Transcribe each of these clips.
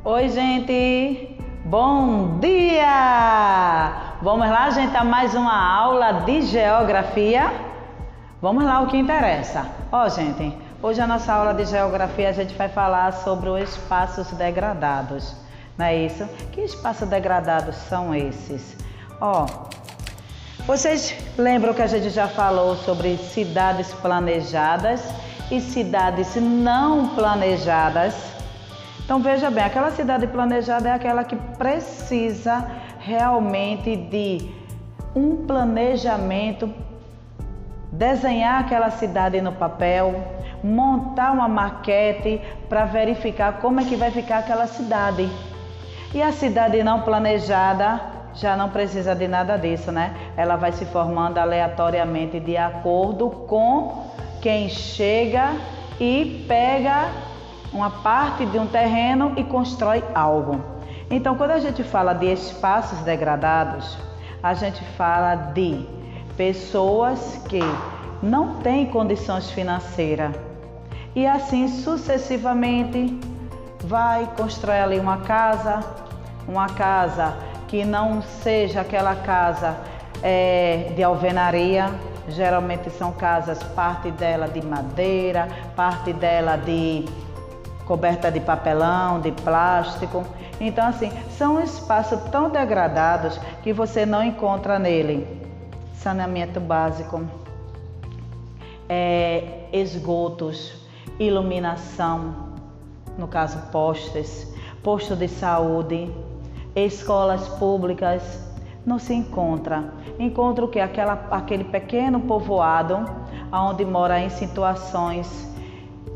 Oi, gente! Bom dia! Vamos lá, gente, a mais uma aula de geografia? Vamos lá, o que interessa. Gente, hoje a nossa aula de geografia a gente vai falar sobre os espaços degradados, não é isso? Que espaços degradados são esses? Vocês lembram que a gente já falou sobre cidades planejadas e cidades não planejadas? Então veja bem, aquela cidade planejada é aquela que precisa realmente de um planejamento, desenhar aquela cidade no papel, montar uma maquete para verificar como é que vai ficar aquela cidade. E a cidade não planejada já não precisa de nada disso, né? Ela vai se formando aleatoriamente de acordo com quem chega e pega uma parte de um terreno e constrói algo. Então, quando a gente fala de espaços degradados, a gente fala de pessoas que não têm condições financeiras e assim sucessivamente vai constrói ali uma casa que não seja aquela casa de alvenaria. Geralmente são casas, parte dela de madeira, parte dela de coberta de papelão, de plástico. Então, assim, são espaços tão degradados que você não encontra nele saneamento básico, esgotos, iluminação, no caso postes, posto de saúde, escolas públicas, não se encontra. Encontra o quê? Aquele pequeno povoado onde mora em situações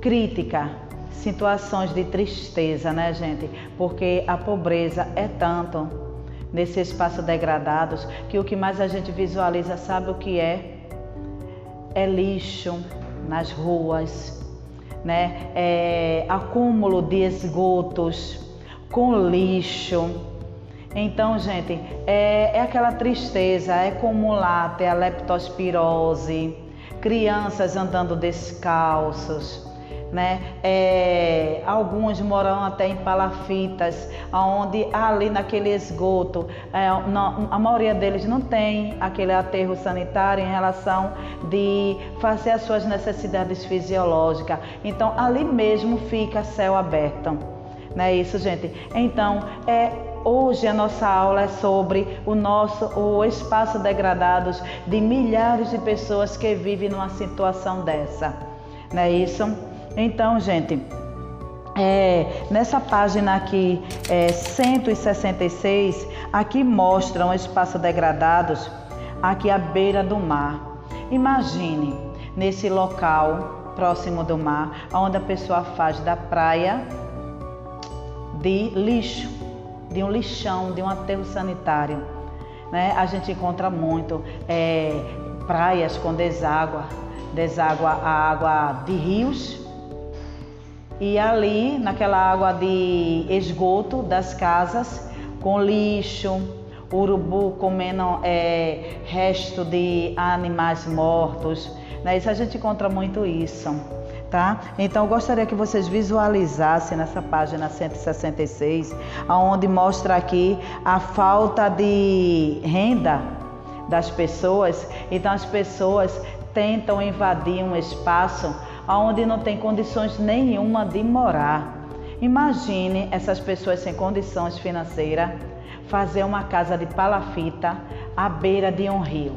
críticas, situações de tristeza, né, gente? Porque a pobreza é tanto nesse espaço degradados que o que mais a gente visualiza, sabe o que é? É lixo nas ruas, né? Acúmulo de esgotos com lixo. Então, gente, é aquela tristeza, é comum lá ter a leptospirose, crianças andando descalços, né? Alguns moram até em palafitas, onde ali naquele esgoto, a maioria deles não tem aquele aterro sanitário em relação de fazer as suas necessidades fisiológicas. Então, ali mesmo fica céu aberto, não é isso, gente? Então, hoje a nossa aula é sobre o espaço degradados de milhares de pessoas que vivem numa situação dessa, não é isso? Então, gente, nessa página aqui, 166, aqui mostram espaços degradados aqui à beira do mar. Imagine nesse local próximo do mar, onde a pessoa faz da praia de lixo, de um lixão, de um aterro sanitário, né? A gente encontra muito praias com deságua a água de rios. E ali, naquela água de esgoto das casas, com lixo, urubu comendo resto de animais mortos, né? Isso a gente encontra muito isso, tá? Então, eu gostaria que vocês visualizassem nessa página 166, onde mostra aqui a falta de renda das pessoas. Então, as pessoas tentam invadir um espaço onde não tem condições nenhuma de morar. Imagine essas pessoas sem condições financeiras fazer uma casa de palafita à beira de um rio.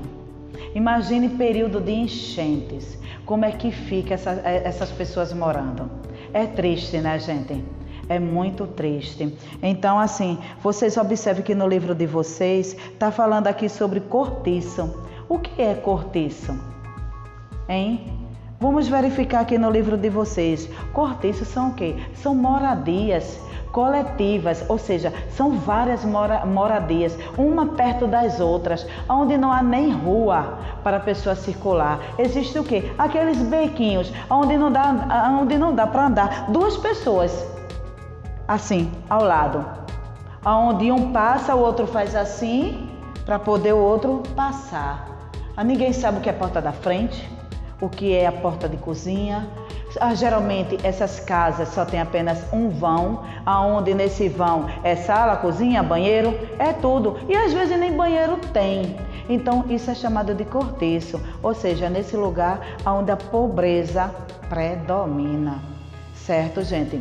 Imagine período de enchentes, como é que fica essas pessoas morando. É triste, né, gente? É muito triste. Então, assim, vocês observem que no livro de vocês está falando aqui sobre cortiço. O que é cortiço? Hein? Vamos verificar aqui no livro de vocês. Cortiços são o quê? São moradias coletivas, ou seja, são várias moradias, uma perto das outras, onde não há nem rua para a pessoa circular. Existe o quê? Aqueles bequinhos, onde não dá para andar duas pessoas, assim, ao lado. Onde um passa, o outro faz assim, para poder o outro passar. Ninguém sabe o que é a porta da frente, o que é a porta de cozinha, Geralmente essas casas só tem apenas um vão, aonde nesse vão é sala, cozinha, banheiro, é tudo. E às vezes nem banheiro tem. Então isso é chamado de cortiço, ou seja, nesse lugar onde a pobreza predomina. Certo, gente?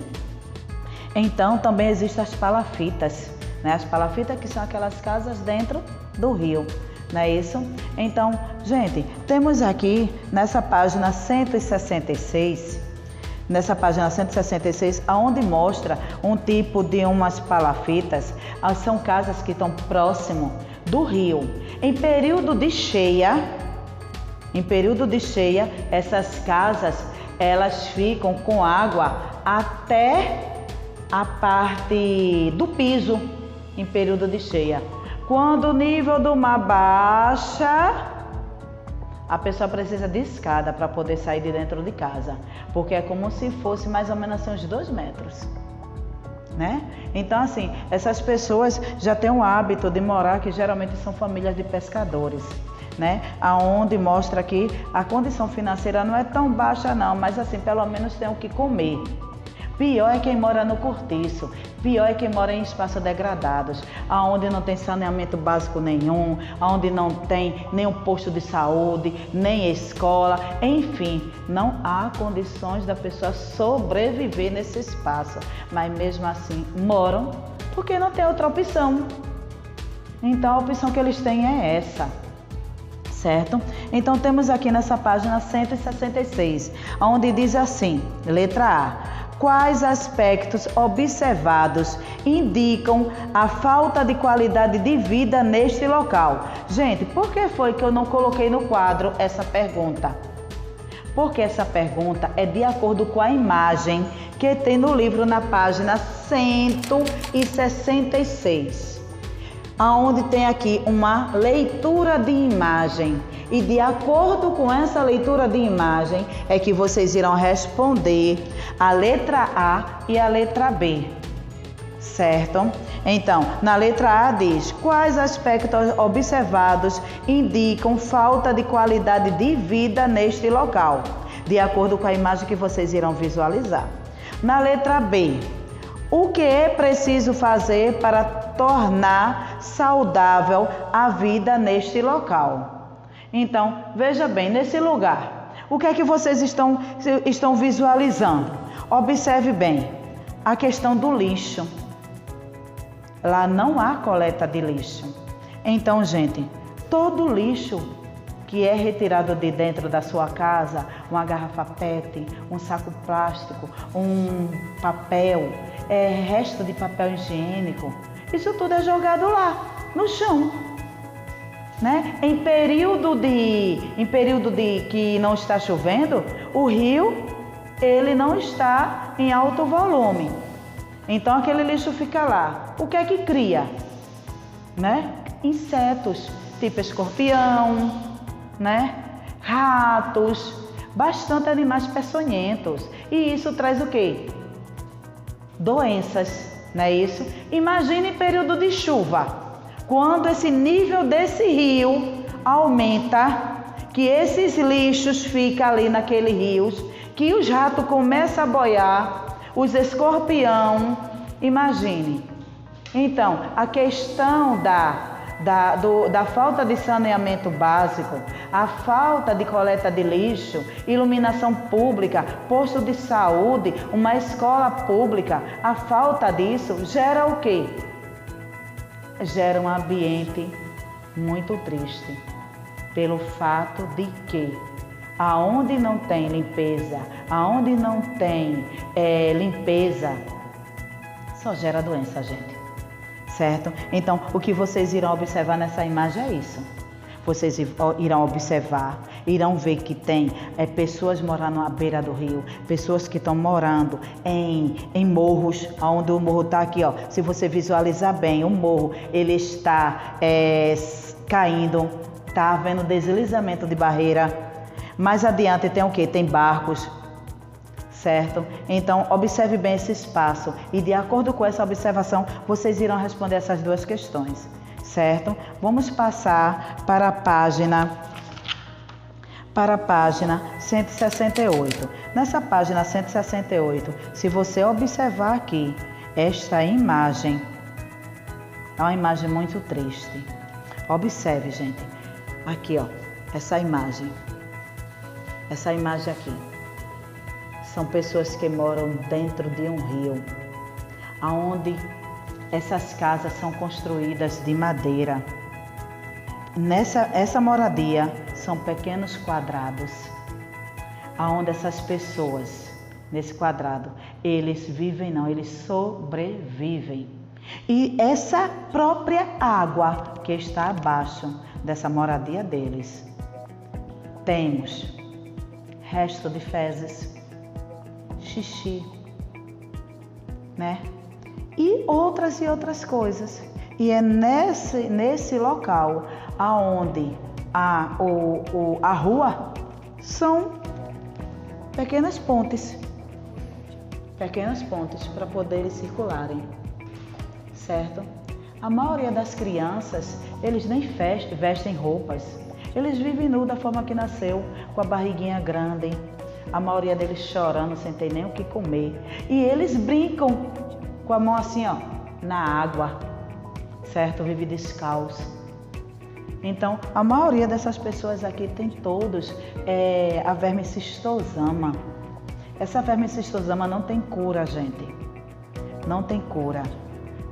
Então também existem as palafitas, né? As palafitas que são aquelas casas dentro do rio. Não é isso? Então, gente, temos aqui nessa página 166, onde mostra um tipo de umas palafitas, são casas que estão próximo do rio. Em período de cheia, essas casas, elas ficam com água até a parte do piso, em período de cheia. Quando o nível do mar baixa, a pessoa precisa de escada para poder sair de dentro de casa, porque é como se fosse mais ou menos assim, uns 2 metros, né? Então assim, essas pessoas já têm o hábito de morar, que geralmente são famílias de pescadores, né? Aonde mostra que a condição financeira não é tão baixa não, mas assim, pelo menos tem o que comer. Pior é quem mora no cortiço, pior é quem mora em espaços degradados, aonde não tem saneamento básico nenhum, aonde não tem nenhum posto de saúde, nem escola, enfim, não há condições da pessoa sobreviver nesse espaço, mas mesmo assim moram porque não tem outra opção. Então a opção que eles têm é essa. Certo? Então temos aqui nessa página 166, onde diz assim, letra A. Quais aspectos observados indicam a falta de qualidade de vida neste local? Gente, por que foi que eu não coloquei no quadro essa pergunta? Porque essa pergunta é de acordo com a imagem que tem no livro na página 166. Onde tem aqui uma leitura de imagem. E de acordo com essa leitura de imagem é que vocês irão responder a letra A e a letra B. Certo? Então, na letra A diz: quais aspectos observados indicam falta de qualidade de vida neste local? De acordo com a imagem que vocês irão visualizar. Na letra B, o que é preciso fazer para tornar saudável a vida neste local? Então, veja bem, nesse lugar, o que é que vocês estão visualizando? Observe bem, a questão do lixo. Lá não há coleta de lixo. Então, gente, todo lixo que é retirado de dentro da sua casa, uma garrafa PET, um saco plástico, um papel, resto de papel higiênico, isso tudo é jogado lá, no chão. Né? Em período de que não está chovendo, o rio ele não está em alto volume. Então aquele lixo fica lá. O que é que cria? Né? Insetos, tipo escorpião, né? Ratos, bastante animais peçonhentos. E isso traz o quê? Doenças, não é isso? Imagine em período de chuva. Quando esse nível desse rio aumenta, que esses lixos ficam ali naquele rio, que os ratos começam a boiar, os escorpião, imagine. Então, a questão da falta de saneamento básico, a falta de coleta de lixo, iluminação pública, posto de saúde, uma escola pública, a falta disso gera o quê? Gera um ambiente muito triste, pelo fato de que aonde não tem limpeza, aonde não tem limpeza, só gera doença, gente. Certo? Então, o que vocês irão observar nessa imagem é isso. Vocês irão observar, irão ver que tem pessoas morando à beira do rio, pessoas que estão morando em morros, onde o morro está aqui, ó. Se você visualizar bem, o morro ele está caindo, está havendo deslizamento de barreira. Mais adiante tem o quê? Tem barcos, certo? Então, observe bem esse espaço e de acordo com essa observação, vocês irão responder essas duas questões. Certo? Vamos passar para a para a página 168. Nessa página 168, se você observar aqui esta imagem, é uma imagem muito triste. Observe, gente, aqui, ó, essa imagem aqui. São pessoas que moram dentro de um rio, aonde essas casas são construídas de madeira. Essa moradia são pequenos quadrados, aonde essas pessoas, nesse quadrado, eles sobrevivem. E essa própria água que está abaixo dessa moradia deles, temos resto de fezes, xixi, né? E outras coisas. E é nesse local aonde a rua são pequenas pontes para poderem circularem, certo? A maioria das crianças, eles nem vestem roupas, eles vivem nu da forma que nasceu, com a barriguinha grande, a maioria deles chorando sem ter nem o que comer, e eles brincam com a mão assim, ó, na água, certo? Vive descalço. Então, a maioria dessas pessoas aqui tem todos a vermicistosama. Essa vermicistosama não tem cura, gente. Não tem cura.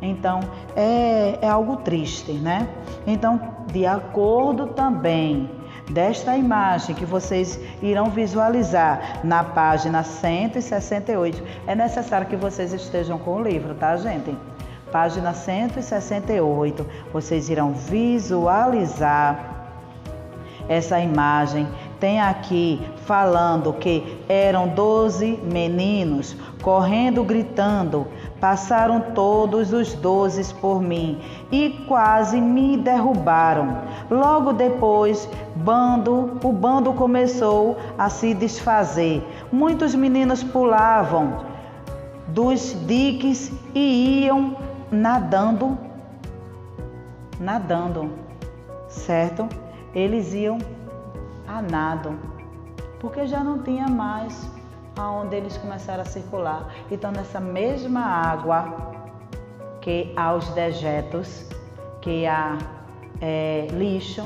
Então, é algo triste, né? Então, de acordo também desta imagem que vocês irão visualizar na página 168, é necessário que vocês estejam com o livro, tá, gente? Página 168, vocês irão visualizar essa imagem. Tem aqui falando que eram 12 meninos correndo, gritando. Passaram todos os 12 por mim e quase me derrubaram. Logo depois, o bando começou a se desfazer. Muitos meninos pulavam dos diques e iam nadando, certo? Eles iam a nado, porque já não tinha mais aonde eles começaram a circular. Então, nessa mesma água que há os dejetos, que há lixo,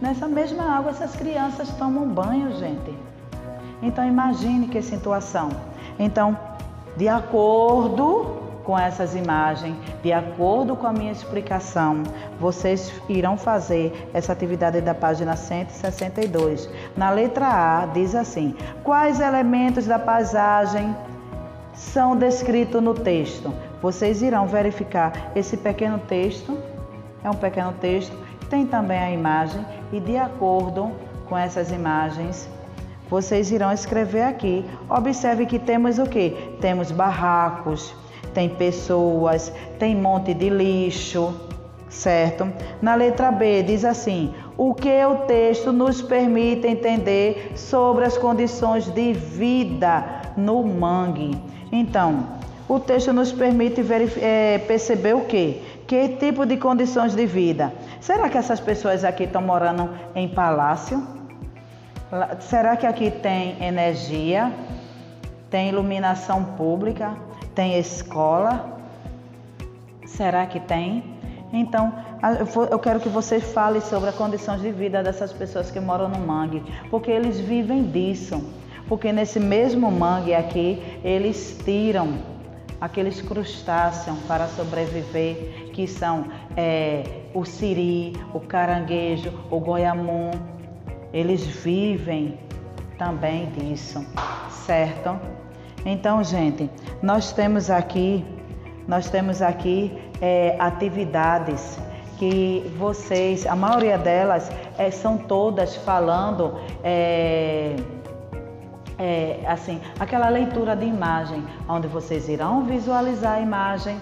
nessa mesma água essas crianças tomam banho, gente. Então, imagine que situação. Então, de acordo com essas imagens, de acordo com a minha explicação, vocês irão fazer essa atividade da página 162. Na letra A, diz assim: quais elementos da paisagem são descritos no texto? Vocês irão verificar esse pequeno texto, é um pequeno texto, tem também a imagem, e de acordo com essas imagens, vocês irão escrever aqui. Observe que temos o quê? Temos barracos, tem pessoas, tem monte de lixo, certo? Na letra B diz assim: o que o texto nos permite entender sobre as condições de vida no mangue. Então, o texto nos permite perceber o quê? Que tipo de condições de vida? Será que essas pessoas aqui estão morando em palácio? Será que aqui tem energia? Tem iluminação pública? Tem escola? Será que tem? Então, eu quero que você fale sobre as condições de vida dessas pessoas que moram no mangue, porque eles vivem disso. Porque nesse mesmo mangue aqui, eles tiram aqueles crustáceos para sobreviver, que são o siri, o caranguejo, o goiamum. Eles vivem também disso, certo? Então, gente, nós temos aqui atividades que vocês, a maioria delas são todas falando assim, aquela leitura de imagem, onde vocês irão visualizar a imagem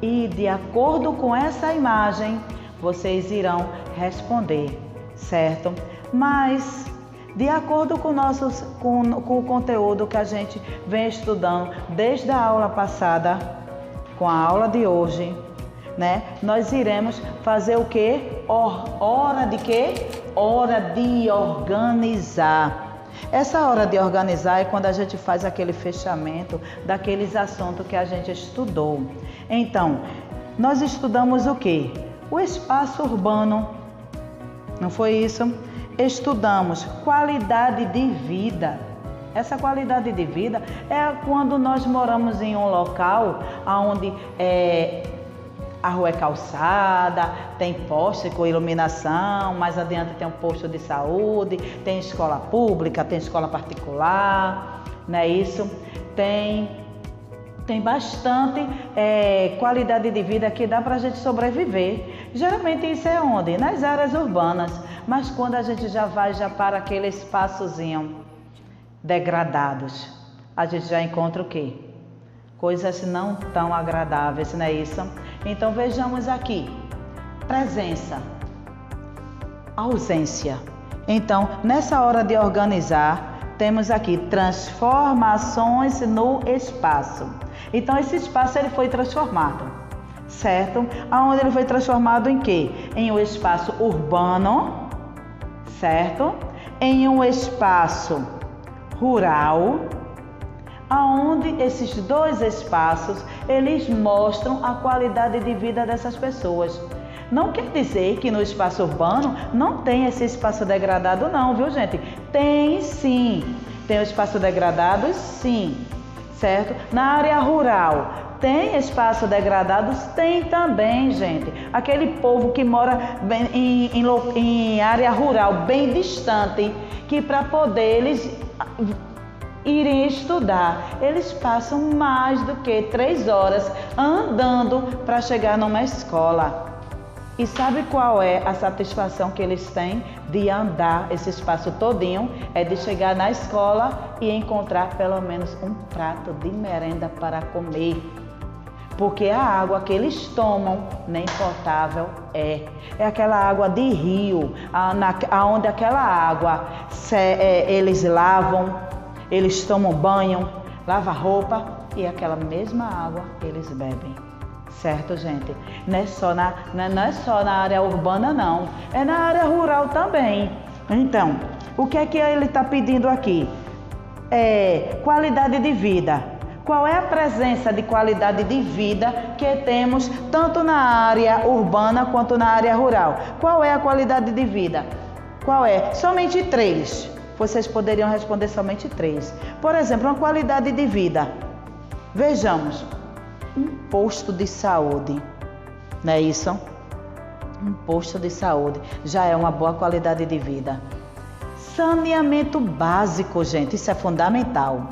e, de acordo com essa imagem, vocês irão responder, certo? Mas, de acordo com o conteúdo que a gente vem estudando desde a aula passada, com a aula de hoje, né? Nós iremos fazer o quê? Hora de quê? Hora de organizar. Essa hora de organizar é quando a gente faz aquele fechamento daqueles assuntos que a gente estudou. Então, nós estudamos o quê? O espaço urbano. Não foi isso? Estudamos qualidade de vida. Essa qualidade de vida é quando nós moramos em um local onde a rua é calçada, tem poste com iluminação, mais adiante tem um posto de saúde, tem escola pública, tem escola particular, não é isso? Tem bastante qualidade de vida que dá para a gente sobreviver. Geralmente isso é onde? Nas áreas urbanas. Mas quando a gente já vai para aquele espaçozinho degradados, a gente já encontra o quê? Coisas não tão agradáveis, não é isso? Então vejamos aqui, presença, ausência. Então, nessa hora de organizar, temos aqui transformações no espaço. Então, esse espaço ele foi transformado, certo? Aonde ele foi transformado em quê? Em um espaço urbano, certo? Em um espaço rural, aonde esses dois espaços, eles mostram a qualidade de vida dessas pessoas. Não quer dizer que no espaço urbano não tem esse espaço degradado não, viu gente? Tem sim, tem o espaço degradado sim, certo? Na área rural, tem espaço degradado? Tem também, gente. Aquele povo que mora em área rural, bem distante, que para poder eles irem estudar, eles passam mais do que 3 horas andando para chegar numa escola. E sabe qual é a satisfação que eles têm de andar esse espaço todinho? É de chegar na escola e encontrar pelo menos um prato de merenda para comer. Porque a água que eles tomam nem potável é aquela água de rio, onde aquela água eles lavam, eles tomam banho, lavam roupa e aquela mesma água eles bebem. Certo, gente? Não é só na área urbana, não. É na área rural também. Então, o que é que ele está pedindo aqui? Qualidade de vida. Qual é a presença de qualidade de vida que temos tanto na área urbana quanto na área rural? Qual é a qualidade de vida? Qual é? Somente 3. Vocês poderiam responder somente 3. Por exemplo, uma qualidade de vida. Vejamos. Um posto de saúde, não é isso? Um posto de saúde já é uma boa qualidade de vida. Saneamento básico, gente, isso é fundamental.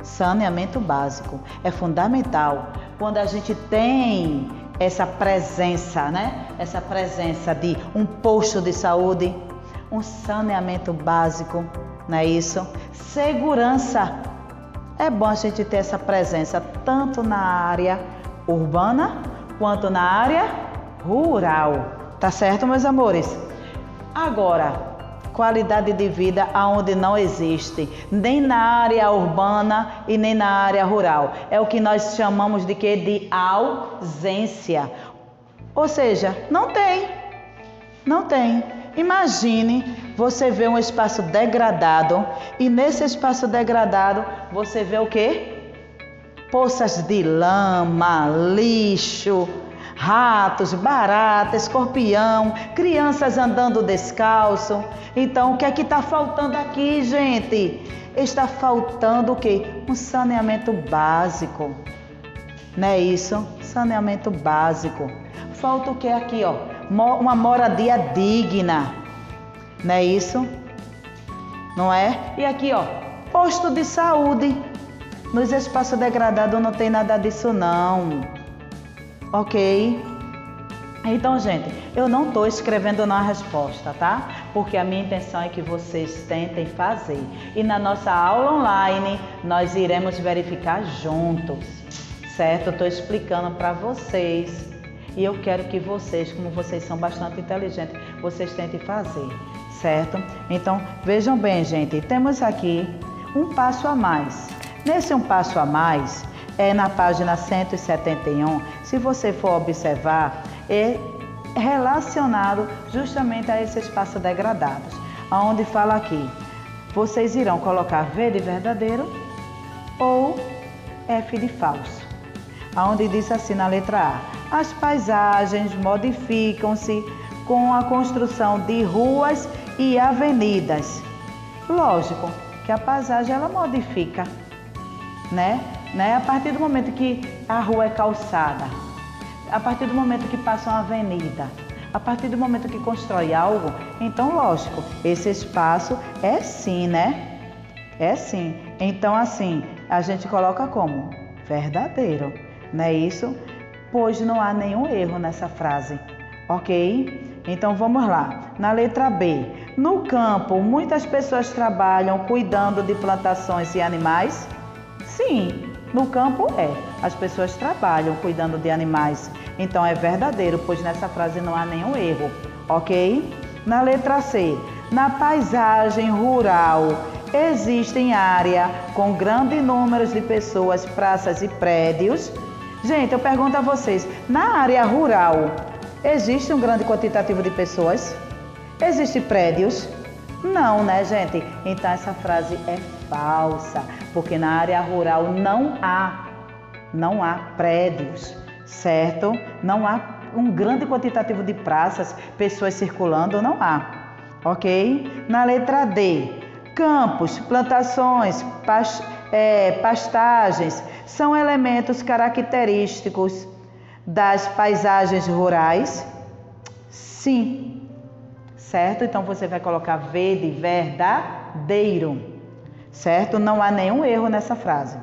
Saneamento básico é fundamental quando a gente tem essa presença, né? Essa presença de um posto de saúde, um saneamento básico, não é isso? Segurança. É bom a gente ter essa presença tanto na área urbana quanto na área rural. Tá certo, meus amores? Agora, qualidade de vida aonde não existe, nem na área urbana e nem na área rural. É o que nós chamamos de quê? De ausência. Ou seja, não tem. Não tem. Imagine você ver um espaço degradado e nesse espaço degradado você vê o quê? Poças de lama, lixo, ratos, barata, escorpião, crianças andando descalço. Então, o que é que está faltando aqui, gente? Está faltando o quê? Um saneamento básico. Não é isso? Saneamento básico. Falta o que aqui, ó? Uma moradia digna, não é isso? Não é? E aqui, ó, posto de saúde. Nos espaços degradados não tem nada disso não, ok? Então, gente, eu não estou escrevendo na resposta, tá? Porque a minha intenção é que vocês tentem fazer. E na nossa aula online, nós iremos verificar juntos, certo? Eu estou explicando para vocês. E eu quero que vocês, como vocês são bastante inteligentes, vocês tentem fazer, certo? Então, vejam bem, gente, temos aqui um passo a mais. Nesse um passo a mais, na página 171, se você for observar, relacionado justamente a esse espaço degradados, onde fala aqui, vocês irão colocar V de verdadeiro ou F de falso, onde diz assim na letra A, as paisagens modificam-se com a construção de ruas e avenidas. Lógico que a paisagem ela modifica, né? A partir do momento que a rua é calçada, a partir do momento que passa uma avenida, a partir do momento que constrói algo, então lógico, esse espaço é sim, né? É sim. Então assim, a gente coloca como verdadeiro, não é isso? Pois não há nenhum erro nessa frase, ok? Então vamos lá, na letra B. No campo, muitas pessoas trabalham cuidando de plantações e animais? Sim, no campo as pessoas trabalham cuidando de animais. Então é verdadeiro, pois nessa frase não há nenhum erro, ok? Na letra C. Na paisagem rural, existem área com grandes números de pessoas, praças e prédios? Gente, eu pergunto a vocês, na área rural, existe um grande quantitativo de pessoas? Existem prédios? Não, né, gente? Então essa frase é falsa, porque na área rural não há prédios, certo? Não há um grande quantitativo de praças, pessoas circulando, não há, ok? Na letra D, campos, plantações, pastagens são elementos característicos das paisagens rurais? Sim, certo? Então você vai colocar V de verdadeiro, certo? Não há nenhum erro nessa frase.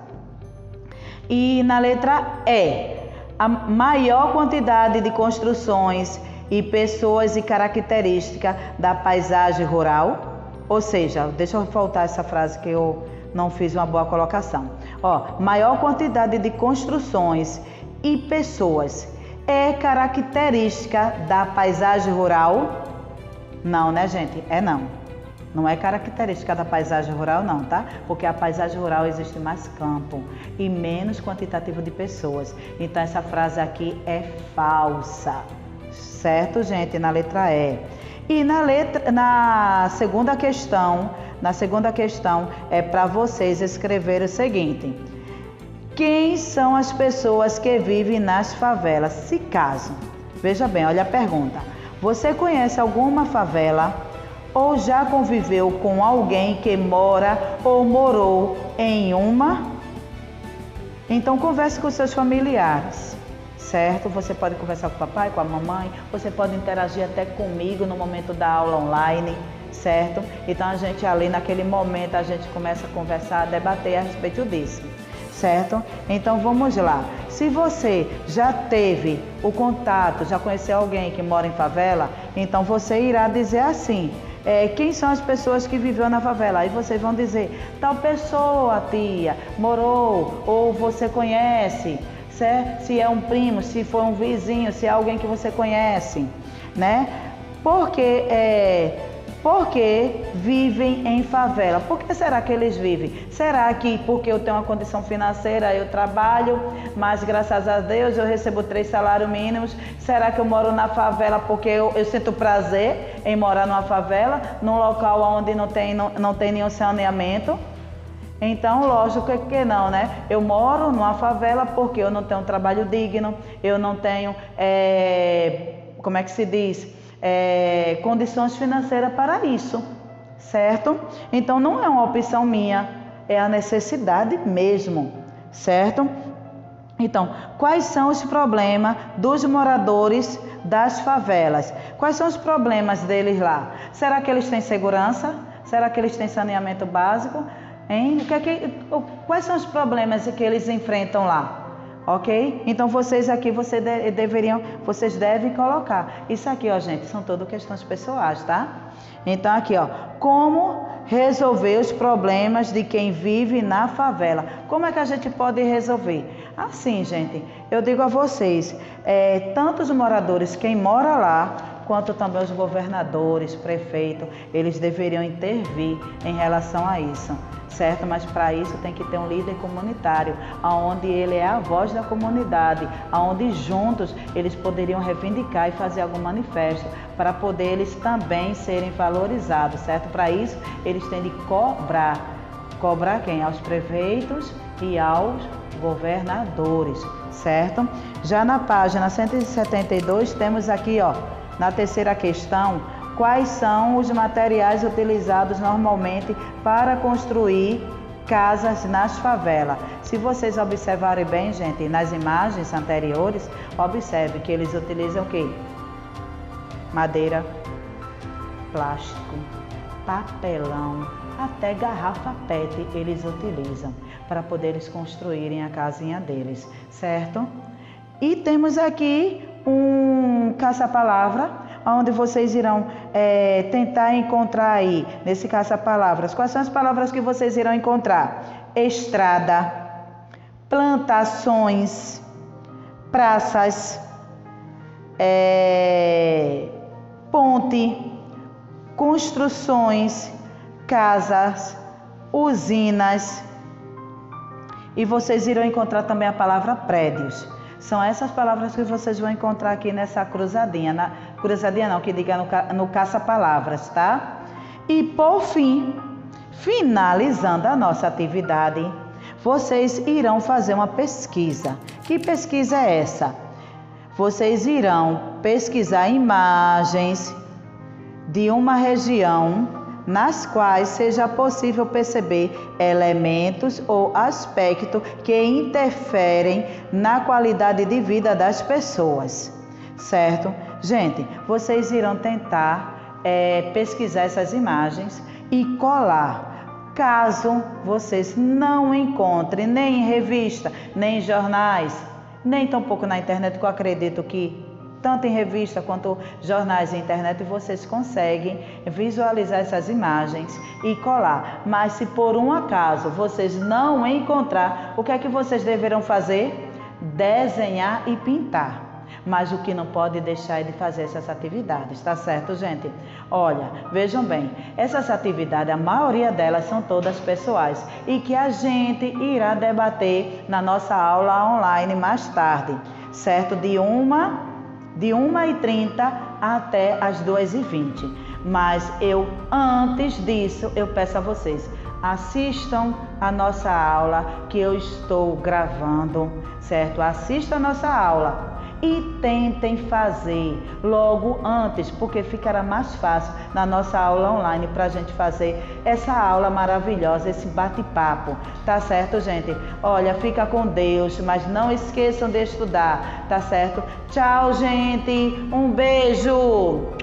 E na letra E, a maior quantidade de construções e pessoas e característica da paisagem rural? Ou seja, deixa eu voltar essa frase que eu não fiz uma boa colocação. Maior quantidade de construções e pessoas é característica da paisagem rural? Não, né, gente? Não. Não é característica da paisagem rural, não, tá? Porque a paisagem rural existe mais campo e menos quantitativo de pessoas. Então, essa frase aqui é falsa. Certo, gente? Na letra E. E na segunda questão é para vocês escreverem o seguinte. Quem são as pessoas que vivem nas favelas? Se caso. Veja bem, olha a pergunta. Você conhece alguma favela ou já conviveu com alguém que mora ou morou em uma? Então converse com seus familiares, certo? Você pode conversar com o papai, com a mamãe, você pode interagir até comigo no momento da aula online, certo? Então a gente ali naquele momento a gente começa a conversar, a debater a respeito disso, certo? Então vamos lá. Se você já teve o contato, já conheceu alguém que mora em favela, então você irá dizer assim, quem são as pessoas que viveu na favela? Aí vocês vão dizer, tal pessoa, tia, morou, ou você conhece, certo? Se é um primo, se for um vizinho, se é alguém que você conhece, né? Porque vivem em favela. Por que será que eles vivem? Será que porque eu tenho uma condição financeira, eu trabalho, mas graças a Deus eu recebo 3 salários mínimos? Será que eu moro na favela porque eu sinto prazer em morar numa favela, num local onde não tem nenhum saneamento? Então, lógico que não, né? Eu moro numa favela porque eu não tenho um trabalho digno, eu não tenho, como é que se diz? Condições financeiras para isso, certo? Então não é uma opção minha, é a necessidade mesmo, certo? Então, quais são os problemas dos moradores das favelas? Quais são os problemas deles lá? Será que eles têm segurança? Será que eles têm saneamento básico? Hein? Quais são os problemas que eles enfrentam lá? Ok? Então vocês aqui, vocês devem colocar. Isso aqui, ó, gente, são todas questões pessoais, tá? Então aqui, ó, como resolver os problemas de quem vive na favela? Como é que a gente pode resolver? Assim, gente, eu digo a vocês, tanto os moradores, quem mora lá, quanto também os governadores, prefeitos, eles deveriam intervir em relação a isso, certo? Mas para isso tem que ter um líder comunitário, onde ele é a voz da comunidade, onde juntos eles poderiam reivindicar e fazer algum manifesto para poder eles também serem valorizados, certo? Para isso eles têm de cobrar. Cobrar quem? Aos prefeitos e aos governadores, certo? Já na página 172 temos aqui, ó, na terceira questão, quais são os materiais utilizados normalmente para construir casas nas favelas. Se vocês observarem bem, gente, nas imagens anteriores, observe que eles utilizam o quê? Madeira, plástico, papelão, até garrafa PET eles utilizam para poder eles construírem a casinha deles, certo? E temos aqui um caça-palavra, onde vocês irão tentar encontrar aí, nesse caça-palavras, quais são as palavras que vocês irão encontrar? Estrada, plantações, praças, ponte, construções, casas, usinas, e vocês irão encontrar também a palavra prédios. São essas palavras que vocês vão encontrar aqui nessa cruzadinha, que diga no caça-palavras, tá? E por fim, finalizando a nossa atividade, vocês irão fazer uma pesquisa. Que pesquisa é essa? Vocês irão pesquisar imagens de uma região nas quais seja possível perceber elementos ou aspectos que interferem na qualidade de vida das pessoas, certo? Gente, vocês irão tentar pesquisar essas imagens e colar. Caso vocês não encontrem nem em revista, nem em jornais, nem tampouco na internet, que eu acredito que tanto em revista quanto jornais e internet vocês conseguem visualizar essas imagens e colar. Mas se por um acaso vocês não encontrar, o que é que vocês deverão fazer? Desenhar e pintar. Mas o que não pode deixar é de fazer essas atividades, tá certo, gente? Olha, vejam bem, essas atividades, a maioria delas são todas pessoais e que a gente irá debater na nossa aula online mais tarde, certo? De 1h30 até as 2h20. Mas antes disso, eu peço a vocês, assistam a nossa aula que eu estou gravando, certo? Assistam a nossa aula e tentem fazer logo antes, porque ficará mais fácil na nossa aula online para a gente fazer essa aula maravilhosa, esse bate-papo, tá certo, gente? Olha, fica com Deus, mas não esqueçam de estudar, tá certo? Tchau, gente, um beijo!